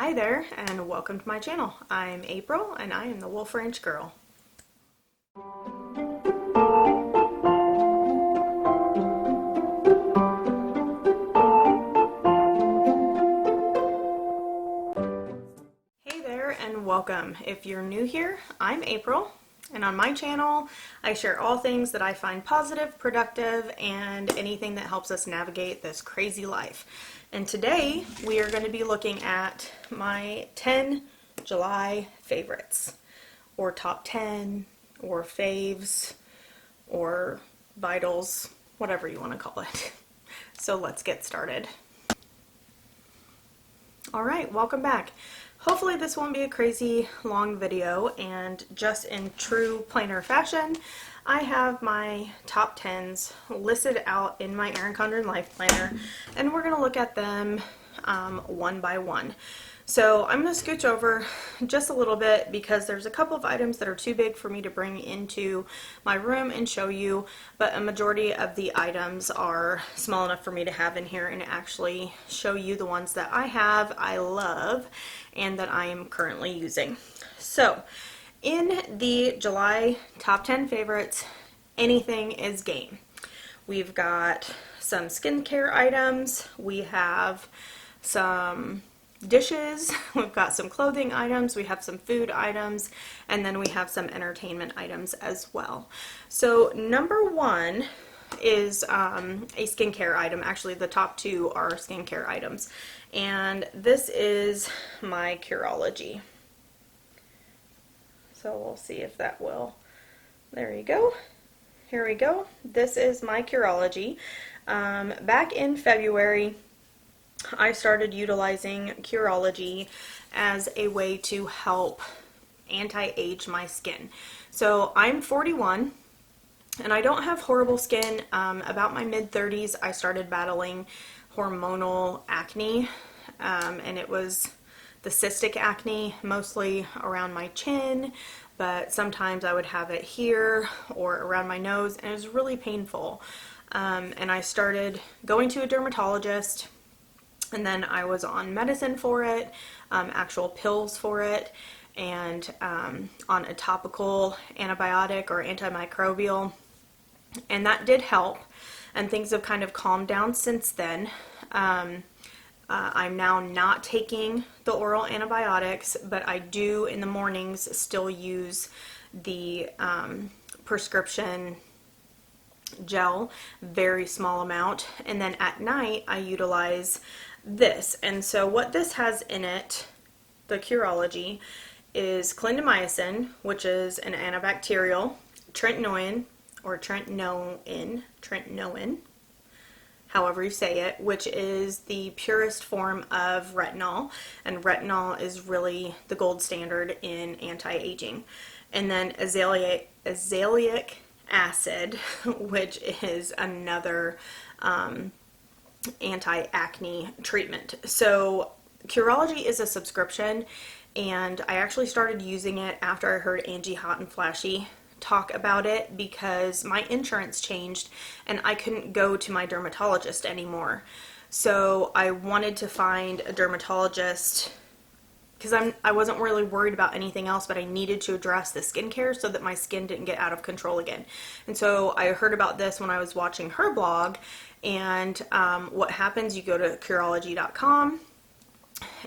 Hi there, and welcome to my channel. I'm April, and I am the Wolf Ranch Girl. Hey there, and welcome. If you're new here, I'm April, and on my channel, I share all things that I find positive, productive, and anything that helps us navigate this crazy life. And today, we are going to be looking at my 10 July favorites, or top 10, or faves, or vitals, whatever you want to call it. So let's get started. Alright, welcome back. Hopefully this won't be a crazy long video, and just in true planner fashion, I have my top 10s listed out in my Erin Condren Life Planner, and we're going to look at them one by one. So I'm going to scooch over just a little bit because there's a couple of items that are too big for me to bring into my room and show you, but a majority of the items are small enough for me to have in here and actually show you the ones that I have, I love, and that I am currently using. So in the July top 10 favorites, anything is game. We've got some skincare items, we have some dishes, we've got some clothing items, we have some food items, and then we have some entertainment items as well. So number one is a skincare item. Actually, the top two are skincare items, and this is my Curology. So we'll see if that will, there you go. Here we go. This is my Curology. Back in February, I started utilizing Curology as a way to help anti-age my skin. So I'm 41 and I don't have horrible skin. About my mid-30s I started battling hormonal acne, and it was the cystic acne, mostly around my chin, but sometimes I would have it here or around my nose, and it was really painful. And I started going to a dermatologist, and then I was on medicine for it, actual pills for it, and on a topical antibiotic or antimicrobial, and that did help, and things have kind of calmed down since then. I'm now not taking the oral antibiotics, but I do in the mornings still use the prescription gel, very small amount, and then at night I utilize this. And so what this has in it, the Curology, is clindamycin, which is an antibacterial, tretinoin, or tretinoin, however you say it, which is the purest form of retinol, and retinol is really the gold standard in anti-aging. And then azelaic acid, which is another anti-acne treatment. So Curology is a subscription, and I actually started using it after I heard Angie Hot and Flashy talk about it because my insurance changed and I couldn't go to my dermatologist anymore. So I wanted to find a dermatologist because I wasn't really worried about anything else, but I needed to address the skincare so that my skin didn't get out of control again. And so I heard about this when I was watching her blog, and what happens, you go to Curology.com,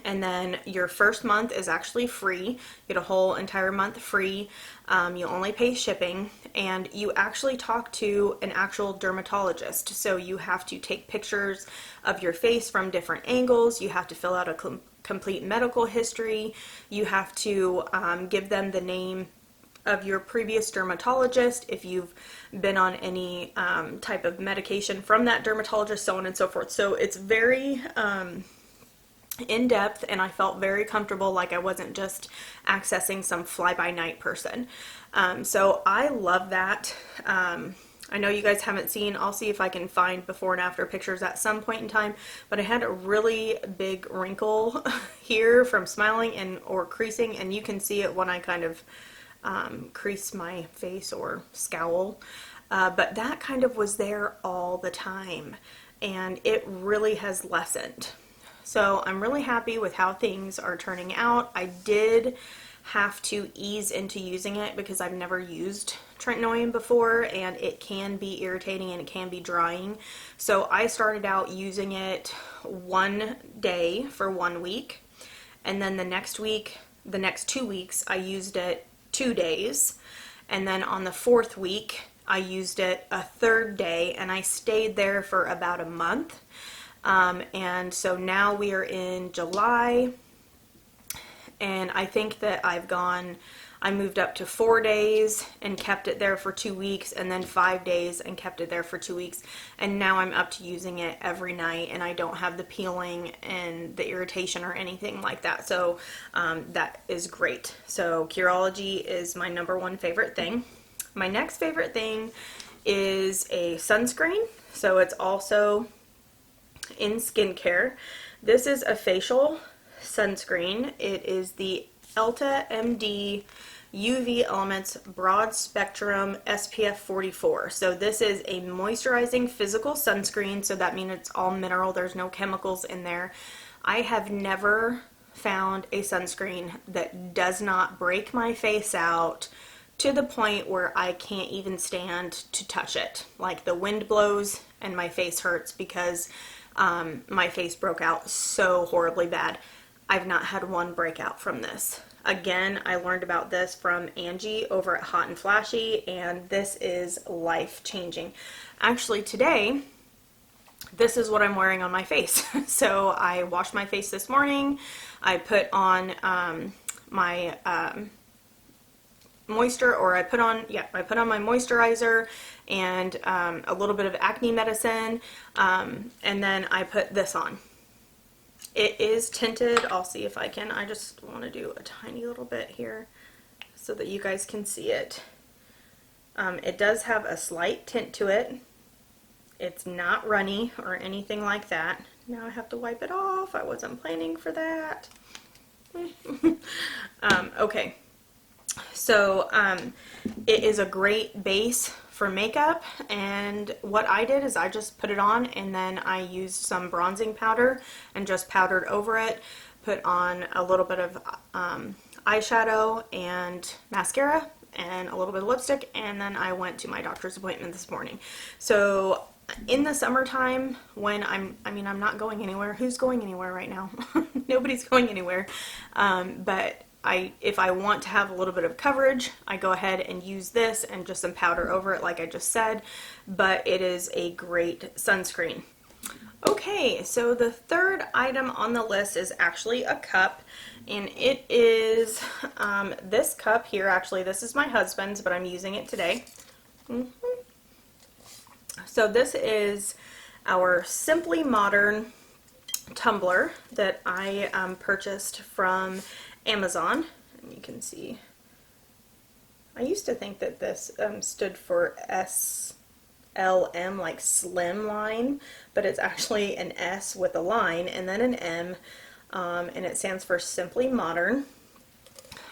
and then your first month is actually free. You get a whole entire month free. You only pay shipping, and you actually talk to an actual dermatologist. So you have to take pictures of your face from different angles. You have to fill out a complete medical history. You have to give them the name of your previous dermatologist, if you've been on any type of medication from that dermatologist, so on and so forth. So it's very in-depth, and I felt very comfortable, like I wasn't just accessing some fly-by-night person. So I love that. I know you guys haven't seen, I'll see if I can find before and after pictures at some point in time, but I had a really big wrinkle here from smiling or creasing, and you can see it when I kind of crease my face or scowl, but that kind of was there all the time, and it really has lessened. So I'm really happy with how things are turning out. I did have to ease into using it because I've never used tretinoin before, and it can be irritating and it can be drying. So I started out using it one day for 1 week, and then the next 2 weeks I used it 2 days, and then on the 4th week I used it a 3rd day, and I stayed there for about a month. And so now we are in July, and I think that I moved up to 4 days and kept it there for 2 weeks, and then 5 days and kept it there for 2 weeks. And now I'm up to using it every night, and I don't have the peeling and the irritation or anything like that. So that is great. So Curology is my #1 favorite thing. My next favorite thing is a sunscreen. So it's also in skincare. This is a facial sunscreen. It is the EltaMD UV Elements Broad Spectrum SPF 44. So this is a moisturizing physical sunscreen, so that means it's all mineral. There's no chemicals in there. I have never found a sunscreen that does not break my face out to the point where I can't even stand to touch it. Like, the wind blows and my face hurts because my face broke out so horribly bad. I've not had one breakout from this. Again, I learned about this from Angie over at Hot and Flashy, and this is life-changing. Actually, today, this is what I'm wearing on my face. So I washed my face this morning. I put on my I put on my moisturizer and a little bit of acne medicine, and then I put this on. It is tinted. I'll see if I can. I just want to do a tiny little bit here so that you guys can see it. It does have a slight tint to it. It's not runny or anything like that. Now I have to wipe it off. I wasn't planning for that. Okay. So it is a great base for makeup, and what I did is I just put it on, and then I used some bronzing powder and just powdered over it, put on a little bit of eyeshadow and mascara and a little bit of lipstick, and then I went to my doctor's appointment this morning. So in the summertime, when I'm not going anywhere. Who's going anywhere right now? Nobody's going anywhere. But if I want to have a little bit of coverage, I go ahead and use this and just some powder over it like I just said, but it is a great sunscreen. Okay, so the third item on the list is actually a cup, and it is this cup here. Actually, this is my husband's, but I'm using it today. So this is our Simply Modern tumbler that I purchased from Amazon, and you can see I used to think that this stood for SLM, like slim line, but it's actually an S with a line and then an M, and it stands for Simply Modern.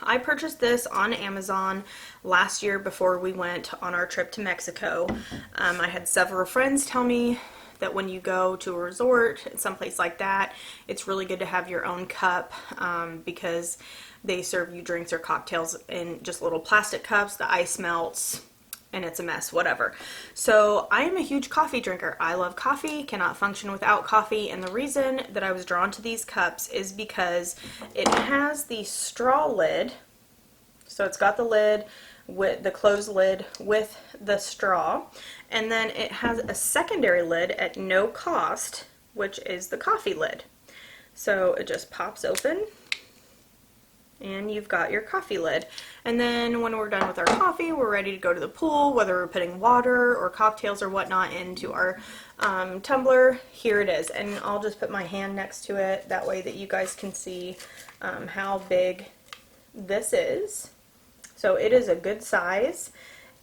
I purchased this on Amazon last year before we went on our trip to Mexico. I had several friends tell me that when you go to a resort, someplace like that, it's really good to have your own cup because they serve you drinks or cocktails in just little plastic cups. The ice melts and it's a mess, whatever. So I am a huge coffee drinker. I love coffee, cannot function without coffee, and the reason that I was drawn to these cups is because it has the straw lid. So it's got the lid with the closed lid with the straw, and then it has a secondary lid at no cost, which is the coffee lid. So it just pops open and you've got your coffee lid. And then when we're done with our coffee, we're ready to go to the pool, whether we're putting water or cocktails or whatnot into our tumbler. Here it is, and I'll just put my hand next to it that way that you guys can see how big this is. So it is a good size,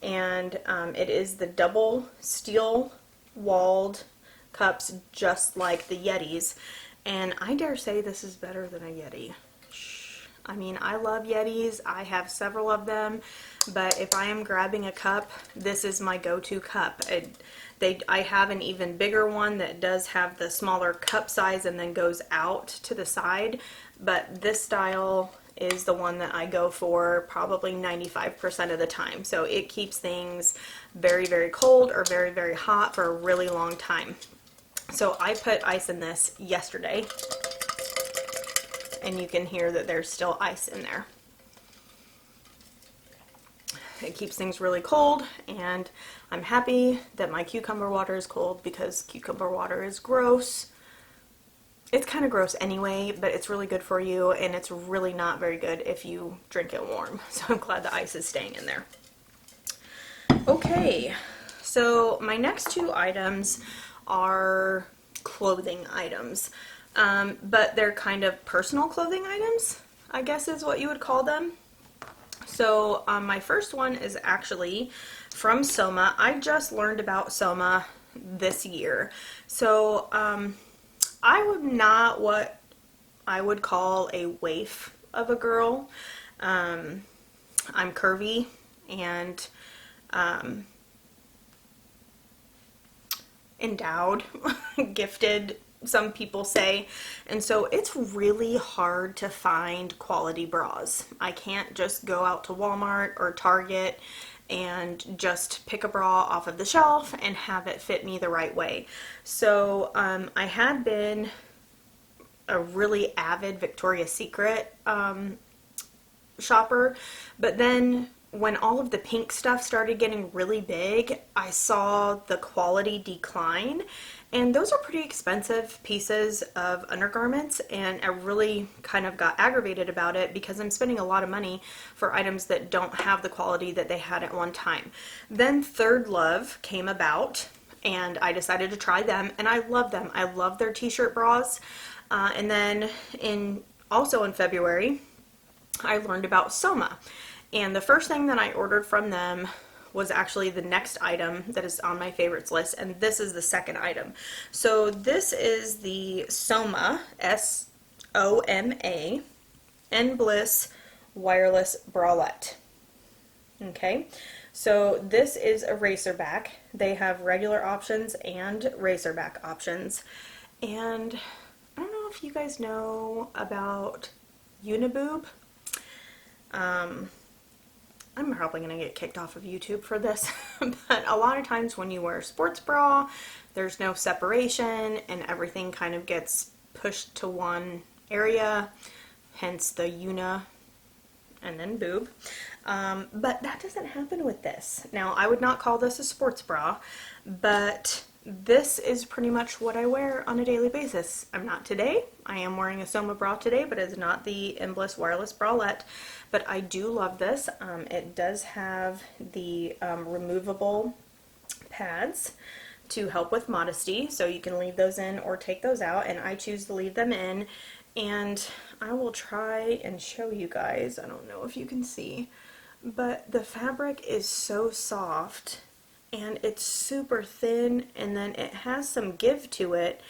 and it is the double steel walled cups just like the Yetis, and I dare say this is better than a Yeti. I mean, I love Yetis. I have several of them, but if I am grabbing a cup, this is my go-to cup. I have an even bigger one that does have the smaller cup size and then goes out to the side, but this style is the one that I go for probably 95% of the time. So it keeps things very, very cold or very, very hot for a really long time. So I put ice in this yesterday, and you can hear that there's still ice in there. It keeps things really cold, and I'm happy that my cucumber water is cold because cucumber water is gross. It's kind of gross anyway, but it's really good for you, and it's really not very good if you drink it warm. So I'm glad the ice is staying in there. Okay, so my next two items are clothing items. But they're kind of personal clothing items, I guess is what you would call them. So my first one is actually from Soma. I just learned about Soma this year. So I am not what I would call a waif of a girl. I'm curvy and endowed, gifted, some people say, and so it's really hard to find quality bras. I can't just go out to Walmart or Target and just pick a bra off of the shelf and have it fit me the right way. So I had been a really avid Victoria's Secret shopper, but then when all of the pink stuff started getting really big, I saw the quality decline, and those are pretty expensive pieces of undergarments, and I really kind of got aggravated about it because I'm spending a lot of money for items that don't have the quality that they had at one time. Then Third Love came about, and I decided to try them, and I love them. I love their t-shirt bras. And then also in February, I learned about Soma. And the first thing that I ordered from them was actually the next item that is on my favorites list, and this is the second item. So this is the Soma, S-O-M-A, Enbliss wireless bralette. Okay, so this is a racerback. They have regular options and racerback options. And I don't know if you guys know about Uniboob. I'm probably going to get kicked off of YouTube for this, but a lot of times when you wear a sports bra, there's no separation and everything kind of gets pushed to one area, hence the una and then boob. But that doesn't happen with this. Now, I would not call this a sports bra, but this is pretty much what I wear on a daily basis. I'm not today. I am wearing a Soma bra today, but it's not the Enbliss wireless bralette. But I do love this. It does have the removable pads to help with modesty, so you can leave those in or take those out, and I choose to leave them in. And I will try and show you guys. I don't know if you can see, but the fabric is so soft and it's super thin, and then it has some give to it,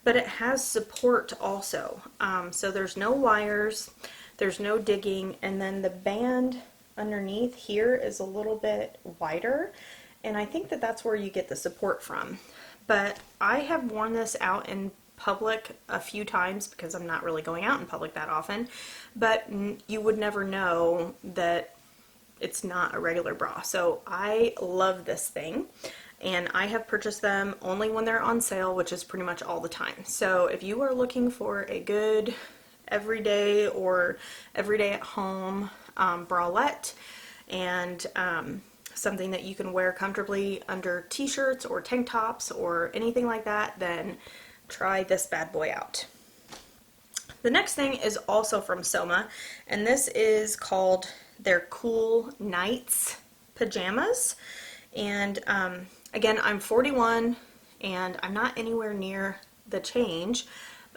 but it has support also. So there's no wires, there's no digging, and then the band underneath here is a little bit wider, and I think that that's where you get the support from. But I have worn this out in public a few times because I'm not really going out in public that often, but you would never know that it's not a regular bra. So I love this thing, and I have purchased them only when they're on sale, which is pretty much all the time. So if you are looking for a good everyday or everyday at home bralette, and something that you can wear comfortably under t-shirts or tank tops or anything like that, then try this bad boy out. The next thing is also from Soma, and this is called their Cool Nights Pajamas. And again, I'm 41 and I'm not anywhere near the change,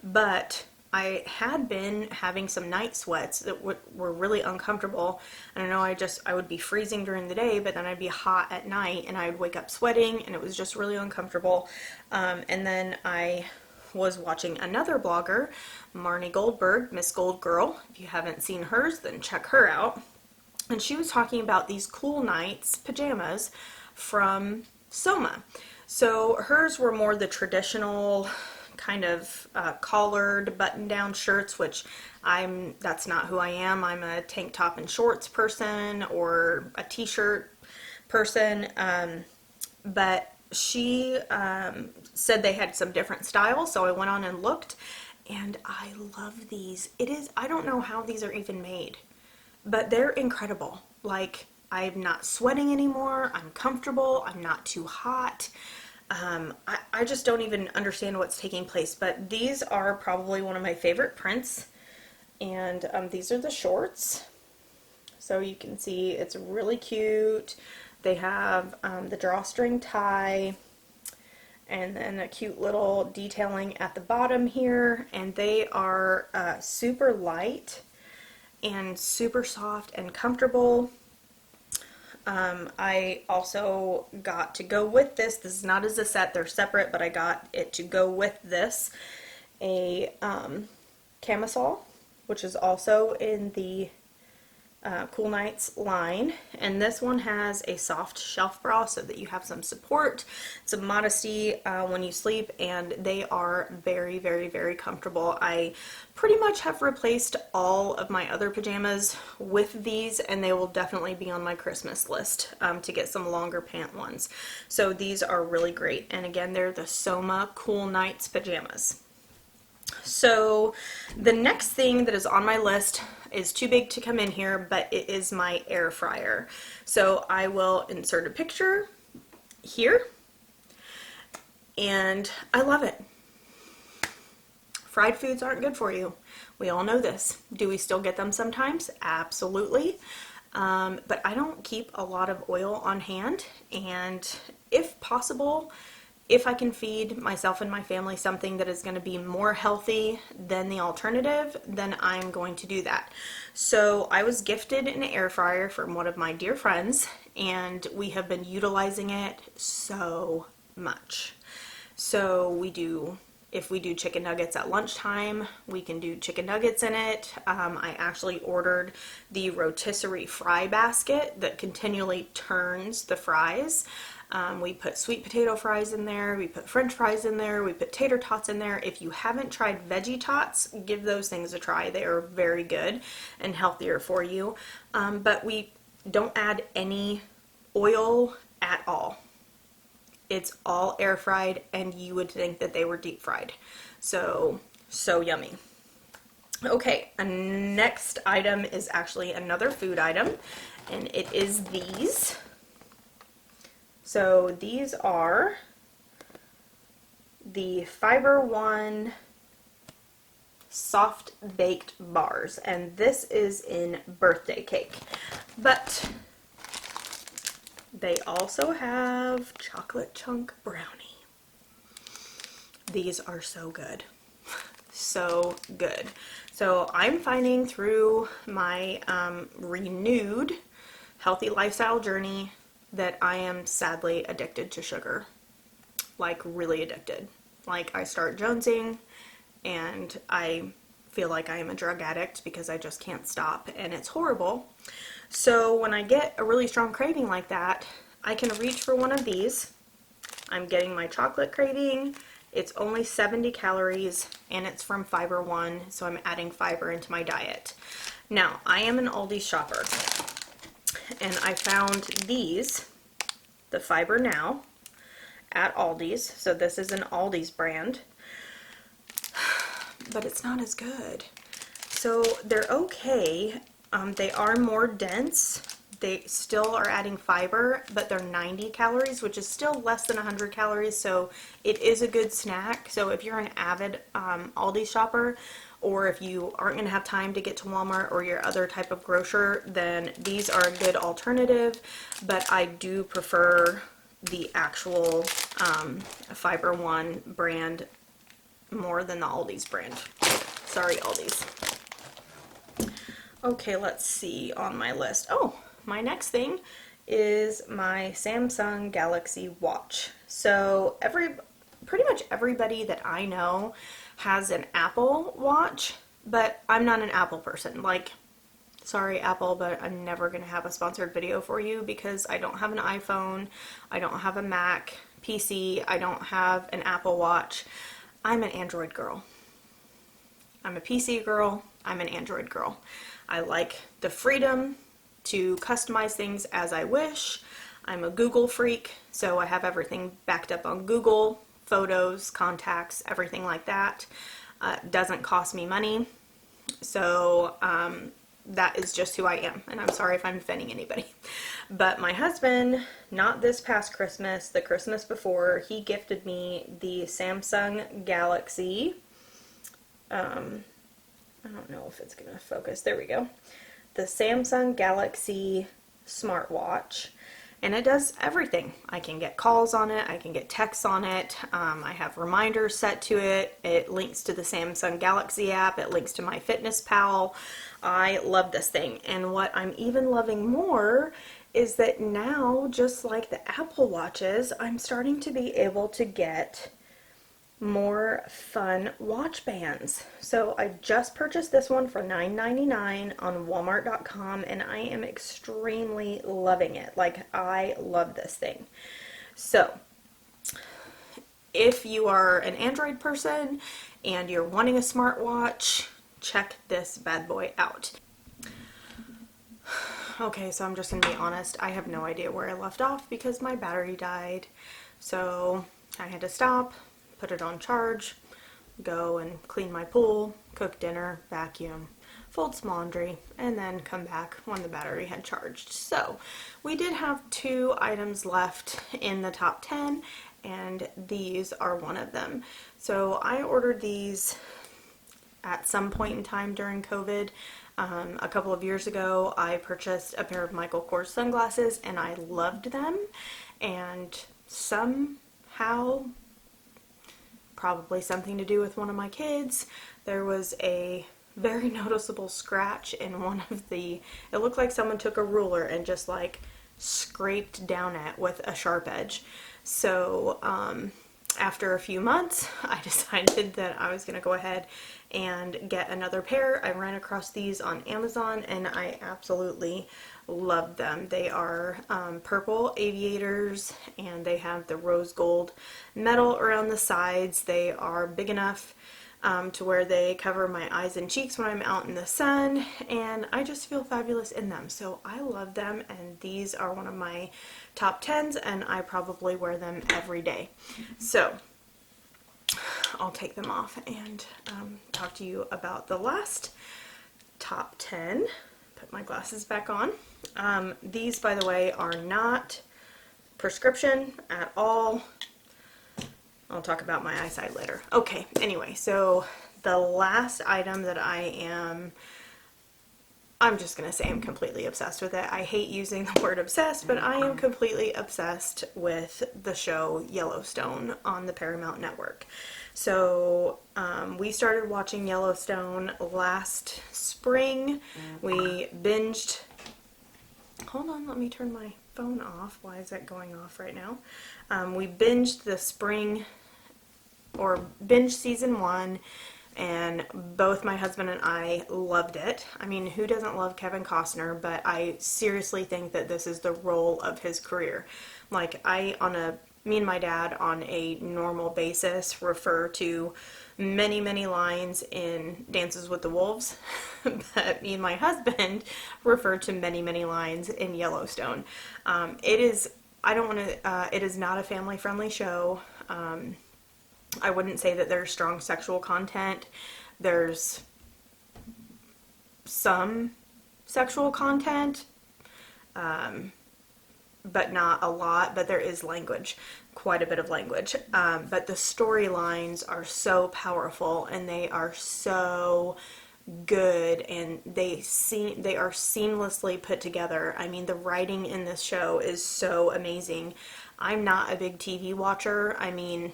but I had been having some night sweats that were really uncomfortable. And I know I would be freezing during the day, but then I'd be hot at night and I would wake up sweating, and it was just really uncomfortable. And then I was watching another blogger, Marnie Goldberg, Miss Gold Girl. If you haven't seen hers, then check her out. And she was talking about these Cool Nights pajamas from Soma. So hers were more the traditional kind of collared button-down shirts, which that's not who I am. I'm a tank top and shorts person or a t-shirt person. But she said they had some different styles, so I went on and looked, and I love these. I don't know how these are even made, but they're incredible. Like, I'm not sweating anymore, I'm comfortable, I'm not too hot. I just don't even understand what's taking place, but these are probably one of my favorite prints, and these are the shorts. So you can see it's really cute. They have the drawstring tie, and then a cute little detailing at the bottom here, and they are super light and super soft and comfortable. I also got to go with this is not as a set, they're separate, but I got it to go with this, a camisole, which is also in the Cool Nights line, and this one has a soft shelf bra so that you have some support, some modesty when you sleep, and they are very, very, very comfortable. I pretty much have replaced all of my other pajamas with these, and they will definitely be on my Christmas list to get some longer pant ones. So these are really great, and again, they're the Soma Cool Nights pajamas. So the next thing that is on my list is too big to come in here, but it is my air fryer. So I will insert a picture here, and I love it. Fried foods aren't good for you. We all know this. Do we still get them sometimes? Absolutely. But I don't keep a lot of oil on hand, and if possible, if I can feed myself and my family something that is going to be more healthy than the alternative, then I'm going to do that. So I was gifted an air fryer from one of my dear friends, and we have been utilizing it so much. So if we do chicken nuggets at lunchtime, we can do chicken nuggets in it. I actually ordered the rotisserie fry basket that continually turns the fries. We put sweet potato fries in there, we put french fries in there, we put tater tots in there. If you haven't tried veggie tots, give those things a try. They are very good and healthier for you. But we don't add any oil at all. It's all air fried, and you would think that they were deep fried. So yummy. Okay, a next item is actually another food item, and it is these. So these are the Fiber One soft baked bars, and this is in birthday cake. But they also have chocolate chunk brownie. These are so good. So good. So I'm finding through my renewed healthy lifestyle journey that I am sadly addicted to sugar. Like, really addicted. Like, I start jonesing and I feel like I am a drug addict because I just can't stop, and it's horrible. So when I get a really strong craving like that, I can reach for one of these. I'm getting my chocolate craving. It's only 70 calories and it's from Fiber One, so I'm adding fiber into my diet. Now, I am an Aldi shopper, and I found these, the Fiber Now, at Aldi's. So this is an Aldi's brand, but it's not as good. So they're okay. They are more dense. They still are adding fiber, but they're 90 calories, which is still less than 100 calories, so it is a good snack. So if you're an avid Aldi shopper, or if you aren't going to have time to get to Walmart or your other type of grocer, then these are a good alternative, but I do prefer the actual Fiber One brand more than the Aldi's brand. Sorry, Aldi's. Okay, let's see on my list. Oh, my next thing is my Samsung Galaxy Watch. So pretty much everybody that I know has an Apple Watch, but I'm not an Apple person. Like, sorry Apple, but I'm never going to have a sponsored video for you because I don't have an iPhone, I don't have a Mac PC, I don't have an Apple Watch. I'm an Android girl. I'm a PC girl, I'm an Android girl. I like the freedom to customize things as I wish. I'm a Google freak, so I have everything backed up on Google, photos, contacts, everything like that. Doesn't cost me money, so that is just who I am, and I'm sorry if I'm offending anybody. But my husband, not this past Christmas, the Christmas before, he gifted me the Samsung Galaxy, I don't know if it's going to focus, there we go, the Samsung Galaxy Smartwatch, and it does everything. I can get calls on it, I can get texts on it, I have reminders set to it, it links to the Samsung Galaxy app, it links to MyFitnessPal. I love this thing, and what I'm even loving more is that now, just like the Apple Watches, I'm starting to be able to get more fun watch bands. So I just purchased this one for $9.99 on Walmart.com, and I am extremely loving it. Like, I love this thing. So if you are an Android person and you're wanting a smartwatch, check this bad boy out. Okay, so I'm just gonna be honest, I have no idea where I left off because my battery died. So I had to stop, put it on charge, go and clean my pool, cook dinner, vacuum, fold some laundry, and then come back when the battery had charged. So we did have 2 items left in the top 10, and these are one of them. So I ordered these at some point in time during COVID. A couple of years ago, I purchased a pair of Michael Kors sunglasses, and I loved them, and somehow, probably something to do with one of my kids, there was a very noticeable scratch in one of the, it looked like someone took a ruler and just like scraped down it with a sharp edge. So after a few months, I decided that I was going to go ahead and get another pair. I ran across these on Amazon, and I absolutely love them. They are purple Aviators, and they have the rose gold metal around the sides. They are big enough to where they cover my eyes and cheeks when I'm out in the sun, and I just feel fabulous in them. So I love them, and these are one of my top 10s, and I probably wear them every day. So I'll take them off and talk to you about the last top 10. Put my glasses back on. These, by the way, are not prescription at all. I'll talk about my eyesight later. Okay, anyway, so the last item that I'm just going to say I'm completely obsessed with it. I hate using the word obsessed, but I am completely obsessed with the show Yellowstone on the Paramount Network. So we started watching Yellowstone last spring. We binged, hold on, let me turn my phone off. Why is that going off right now? We binged the spring, or binged season 1, and both my husband and I loved it. I mean, who doesn't love Kevin Costner? But I seriously think that this is the role of his career. Like, me and my dad on a normal basis refer to many, many lines in Dances with the Wolves, but me and my husband refer to many, many lines in Yellowstone. It is not a family-friendly show. I wouldn't say that there's strong sexual content. There's some sexual content, but not a lot, but there is language, quite a bit of language. But the storylines are so powerful, and they are so good, and they are seamlessly put together. I mean, the writing in this show is so amazing. I'm not a big TV watcher. I mean,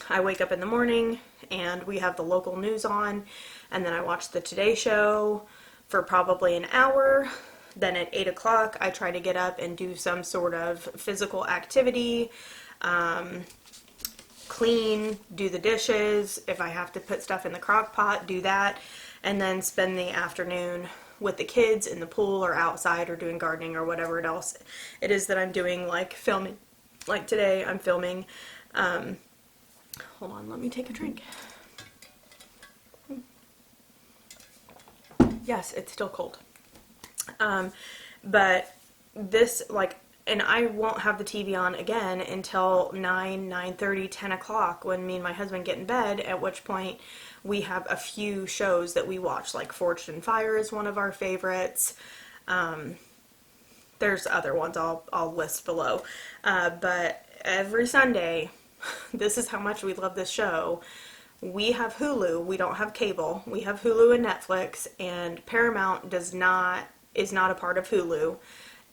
I wake up in the morning and we have the local news on, and then I watch the Today Show for probably an hour. Then at 8 o'clock I try to get up and do some sort of physical activity, clean, do the dishes. If I have to put stuff in the crock pot, do that. And then spend the afternoon with the kids in the pool or outside or doing gardening or whatever else it is that I'm doing, like filming. Like today I'm filming, hold on, let me take a drink. Yes, it's still cold. But this, like, and I won't have the TV on again until 9:30, 10 o'clock when me and my husband get in bed, at which point we have a few shows that we watch, like Forged in Fire is one of our favorites. There's other ones I'll list below. But every Sunday, this is how much we love this show. We have Hulu. We don't have cable. We have Hulu and Netflix, and Paramount is not a part of Hulu,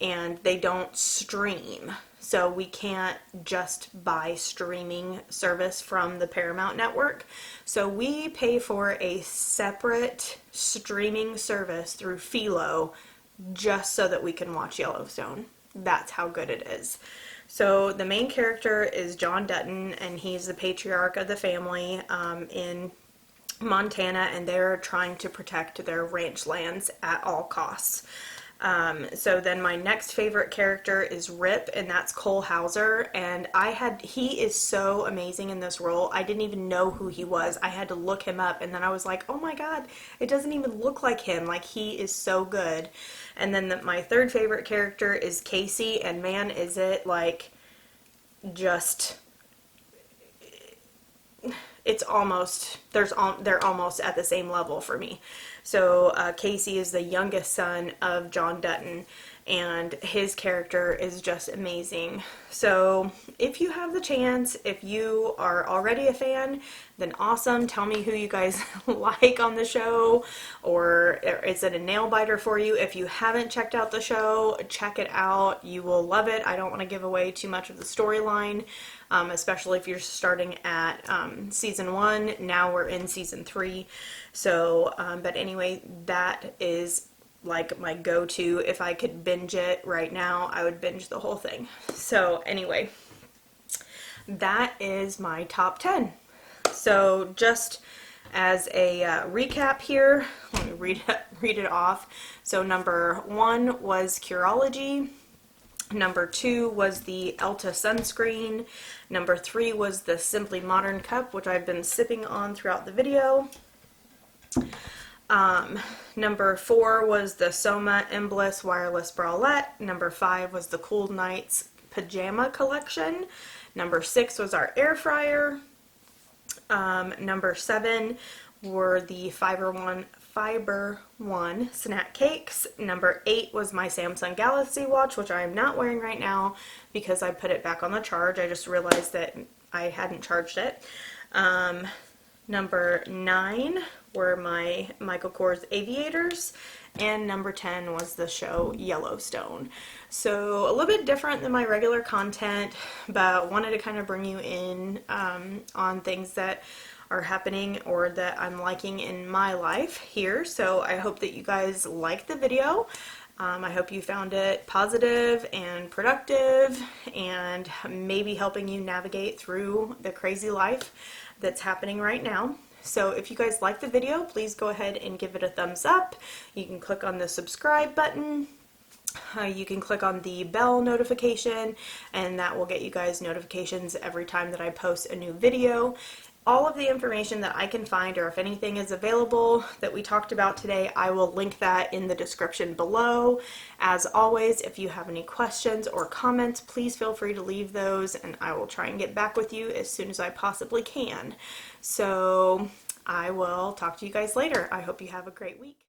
and they don't stream. So we can't just buy streaming service from the Paramount Network. So we pay for a separate streaming service through Philo just so that we can watch Yellowstone. That's how good it is. So the main character is John Dutton, and he's the patriarch of the family in Montana, and they're trying to protect their ranch lands at all costs. So then my next favorite character is Rip, and that's Cole Hauser, and he is so amazing in this role. I didn't even know who he was. I had to look him up, and then I was like, oh my god, it doesn't even look like him. Like, he is so good. And then my third favorite character is Casey, and man, is it like just, it's almost, they're almost at the same level for me. So Casey is the youngest son of John Dutton, and his character is just amazing. So if you have the chance, if you are already a fan, then awesome. Tell me who you guys like on the show, or is it a nail biter for you? If you haven't checked out the show, check it out. You will love it. I don't want to give away too much of the storyline, especially if you're starting at season 1. Now we're in season 3. So, but anyway, that is like my go-to. If I could binge it right now, I would binge the whole thing. So anyway, that is my top 10. So just as a recap here, let me read it off. So number 1 was Curology. Number 2 was the Elta Sunscreen. Number 3 was the Simply Modern Cup, which I've been sipping on throughout the video. Number 4 was the Soma Enbliss Wireless Bralette. Number 5 was the Cool Nights Pajama Collection. Number 6 was our air fryer. Number 7 were the Fiber One snack cakes. Number 8 was my Samsung Galaxy Watch, which I am not wearing right now because I put it back on the charge. I just realized that I hadn't charged it. Number 9 were my Michael Kors Aviators, and number 10 was the show Yellowstone. So a little bit different than my regular content, but wanted to kind of bring you in on things that are happening or that I'm liking in my life here. So I hope that you guys liked the video. I hope you found it positive and productive and maybe helping you navigate through the crazy life that's happening right now. So if you guys like the video, please go ahead and give it a thumbs up. You can click on the subscribe button. You can click on the bell notification, and that will get you guys notifications every time that I post a new video. All of the information that I can find, or if anything is available that we talked about today, I will link that in the description below. As always, if you have any questions or comments, please feel free to leave those, and I will try and get back with you as soon as I possibly can. So I will talk to you guys later. I hope you have a great week.